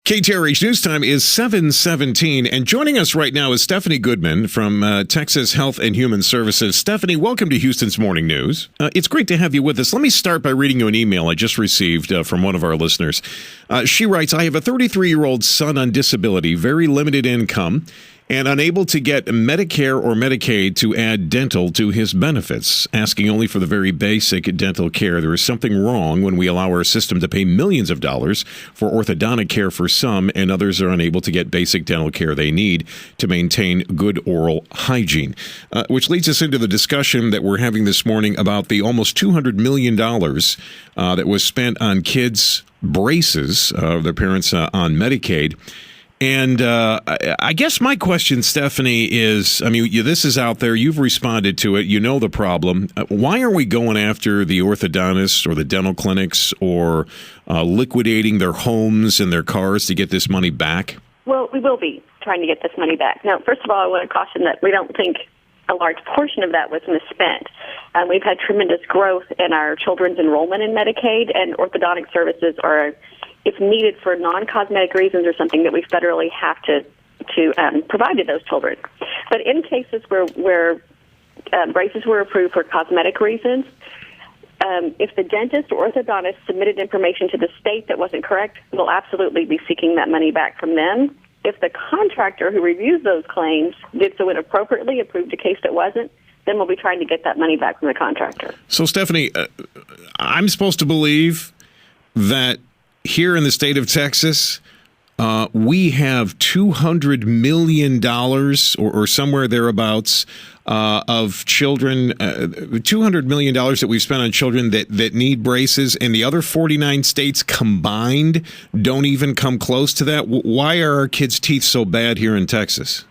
KTRH News Time is 7:17, and joining us right now is Stephanie Goodman from Texas Health and Human Services. Stephanie, welcome to Houston's Morning News. It's great to have you with us. Let me start by reading you an email I just received from one of our listeners. She writes, I have a 33-year-old son on disability, very limited income, and unable to get Medicare or Medicaid to add dental to his benefits, asking only for the very basic dental care. There is something wrong when we allow our system to pay millions of dollars for orthodontic care for some, and others are unable to get basic dental care they need to maintain good oral hygiene. Which leads us into the discussion that we're having this morning about the almost $200 million that was spent on kids' braces, their parents on Medicaid. And I guess my question, Stephanie, is, this is out there. You've responded to it. You know the problem. Why are we going after the orthodontists or the dental clinics or liquidating their homes and their cars to get this money back? Well, we will be trying to get this money back. Now, first of all, I want to caution that we don't think a large portion of that was misspent. We've had tremendous growth in our children's enrollment in Medicaid, and orthodontic services are, if needed for non-cosmetic reasons, or something that we federally have to provide to those children. But in cases where braces were approved for cosmetic reasons, if the dentist or orthodontist submitted information to the state that wasn't correct, we'll absolutely be seeking that money back from them. If the contractor who reviews those claims did so inappropriately, approved a case that wasn't, then we'll be trying to get that money back from the contractor. So, Stephanie, I'm supposed to believe that here in the state of Texas, we have $200 million or somewhere thereabouts of children, $200 million that we've spent on children that need braces, and the other 49 states combined don't even come close to that. Why are our kids' teeth so bad here in Texas?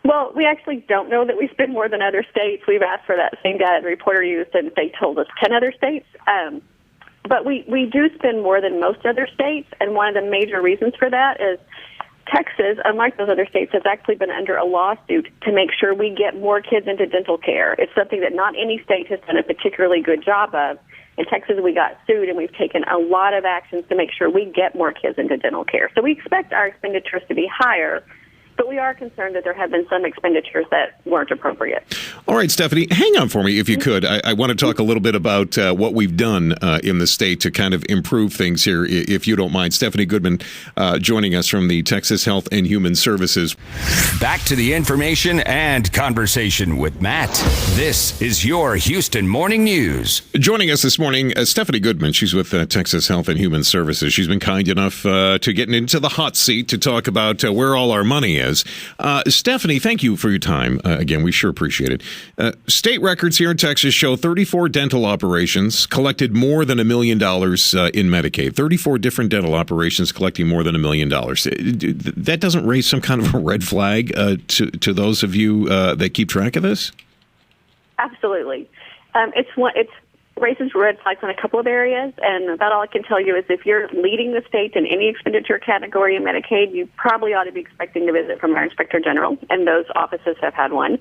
Well, we actually don't know that we spend more than other states. We've asked for that same data the reporter used, and they told us 10 other states. But we do spend more than most other states, and one of the major reasons for that is Texas, unlike those other states, has actually been under a lawsuit to make sure we get more kids into dental care. It's something that not any state has done a particularly good job of. In Texas, we got sued, and we've taken a lot of actions to make sure we get more kids into dental care. So we expect our expenditures to be higher, but we are concerned that there have been some expenditures that weren't appropriate. All right, Stephanie, hang on for me if you could. I want to talk a little bit about what we've done in the state to kind of improve things here, if you don't mind. Stephanie Goodman joining us from the Texas Health and Human Services. Back to the information and conversation with Matt. This is your Houston Morning News. Joining us this morning, Stephanie Goodman. She's with Texas Health and Human Services. She's been kind enough to get into the hot seat to talk about where all our money is. Stephanie, thank you for your time. Again, we sure appreciate it. State records here in Texas show 34 dental operations collected more than $1 million in Medicaid. 34 different dental operations collecting more than $1 million. That doesn't raise some kind of a red flag to those of you that keep track of this? Absolutely. It's raises red flags in a couple of areas, and about all I can tell you is if you're leading the state in any expenditure category in Medicaid, you probably ought to be expecting a visit from our Inspector General, and those offices have had one,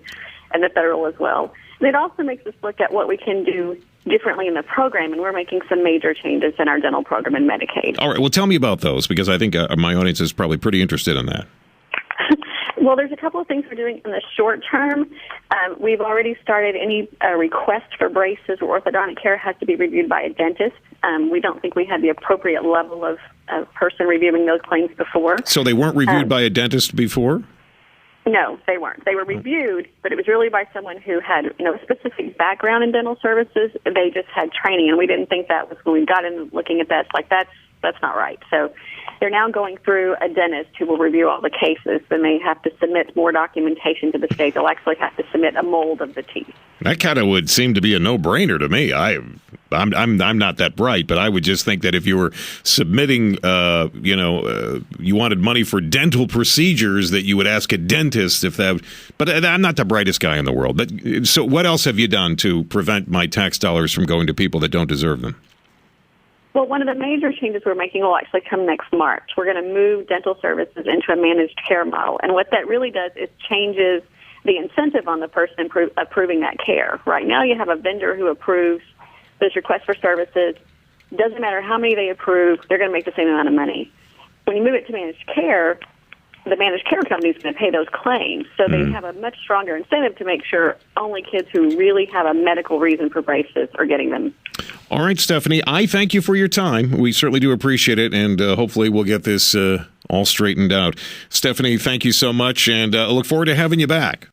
and the federal as well. And it also makes us look at what we can do differently in the program, and we're making some major changes in our dental program in Medicaid. All right, well, tell me about those, because I think my audience is probably pretty interested in that. Well, there's a couple of things we're doing in the short term. We've already started any request for braces or orthodontic care has to be reviewed by a dentist. We don't think we had the appropriate level of person reviewing those claims before. So they weren't reviewed by a dentist before? No, they weren't. They were reviewed, but it was really by someone who had a specific background in dental services. They just had training, and we didn't think that was when we got in looking at that. It's like that's not right. So they're now going through a dentist who will review all the cases, and they have to submit more documentation to the state. They'll actually have to submit a mold of the teeth. That kind of would seem to be a no-brainer to me. I'm not that bright, but I would just think that if you were submitting, you wanted money for dental procedures, that you would ask a dentist if that. But I'm not the brightest guy in the world. But so, what else have you done to prevent my tax dollars from going to people that don't deserve them? Well, one of the major changes we're making will actually come next March. We're going to move dental services into a managed care model. And what that really does is changes the incentive on the person approving that care. Right now you have a vendor who approves those requests for services. Doesn't matter how many they approve, they're going to make the same amount of money. when you move it to managed care, the managed care company is going to pay those claims. So they have a much stronger incentive to make sure only kids who really have a medical reason for braces are getting them. All right, Stephanie, I thank you for your time. We certainly do appreciate it, and hopefully we'll get this all straightened out. Stephanie, thank you so much, and I look forward to having you back.